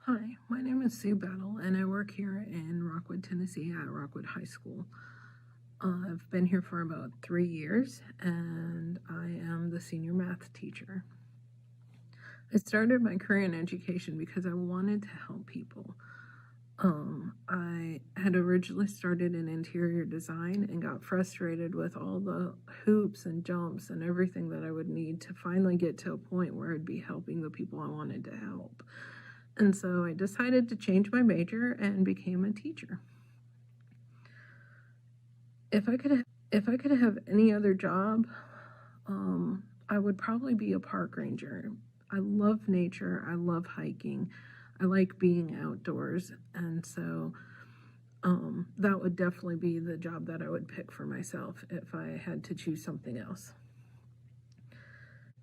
Hi, my name is Sue Battle, and I work here in Rockwood, Tennessee at Rockwood High School. I've been here for about 3 years, and I am the senior math teacher. I started my career in education because I wanted to help people. I had originally started in interior design and got frustrated with all the hoops and jumps and everything that I would need to finally get to a point where I'd be helping the people I wanted to help. And so I decided to change my major and became a teacher. If I could have any other job, I would probably be a park ranger. I love nature. I love hiking. I like being outdoors. And so that would definitely be the job that I would pick for myself if I had to choose something else.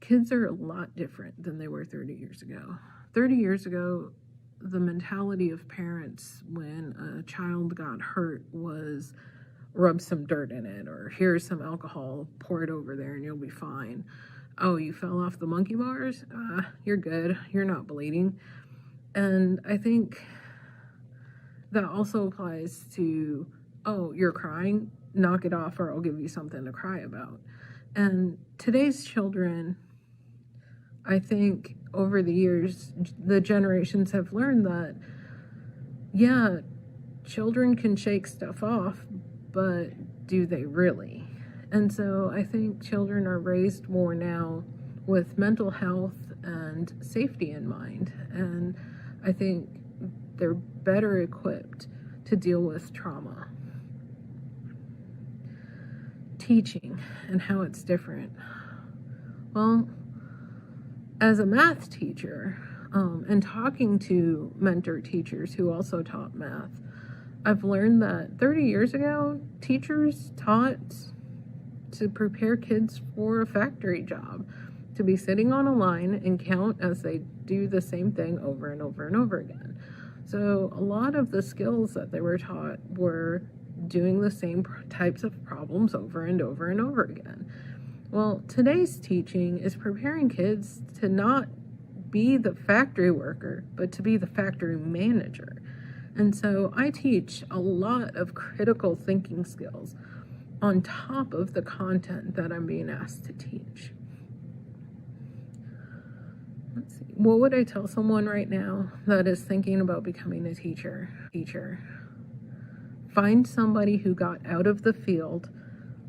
Kids are a lot different than they were 30 years ago. 30 years ago, the mentality of parents when a child got hurt was rub some dirt in it, or here's some alcohol, pour it over there and you'll be fine. Oh, you fell off the monkey bars? You're good. You're not bleeding. And I think that also applies to, oh, you're crying? Knock it off or I'll give you something to cry about. And today's children, I think over the years, the generations have learned that, yeah, children can shake stuff off, but do they really? And so I think children are raised more now with mental health and safety in mind. And I think they're better equipped to deal with trauma. Teaching and how it's different. Well, as a math teacher, and talking to mentor teachers who also taught math, I've learned that 30 years ago, teachers taught to prepare kids for a factory job, to be sitting on a line and count as they do the same thing over and over and over again. So a lot of the skills that they were taught were doing the same types of problems over and over and over again. Well, today's teaching is preparing kids to not be the factory worker, but to be the factory manager. And so I teach a lot of critical thinking skills on top of the content that I'm being asked to teach. Let's see. What would I tell someone right now that is thinking about becoming a teacher? Find somebody who got out of the field,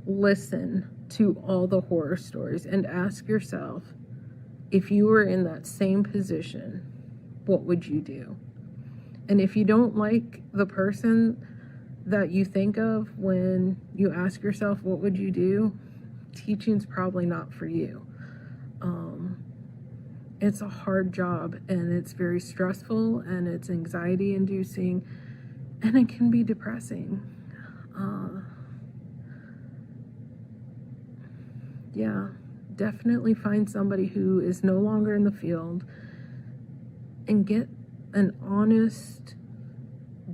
listen to all the horror stories, and ask yourself, if you were in that same position, what would you do? And if you don't like the person that you think of when you ask yourself, what would you do? Teaching's probably not for you. It's a hard job, and it's very stressful, and it's anxiety inducing, and it can be depressing. Yeah, definitely find somebody who is no longer in the field and get an honest,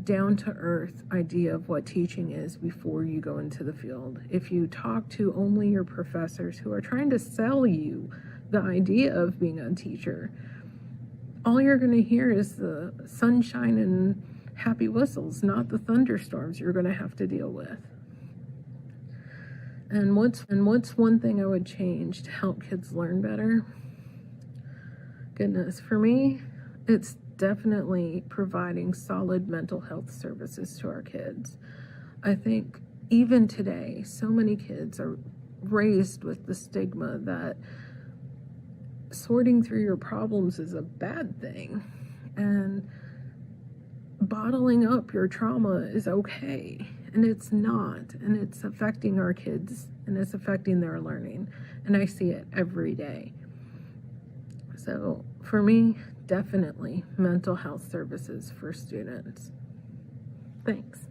down-to-earth idea of what teaching is before you go into the field. If you talk to only your professors who are trying to sell you the idea of being a teacher, all you're going to hear is the sunshine and happy whistles, not the thunderstorms you're going to have to deal with. And what's one thing I would change to help kids learn better? Goodness, for me, it's definitely providing solid mental health services to our kids. I think even today, so many kids are raised with the stigma that sorting through your problems is a bad thing, and bottling up your trauma is okay, and it's not, and it's affecting our kids, and it's affecting their learning, and I see it every day. So for me, definitely mental health services for students. Thanks.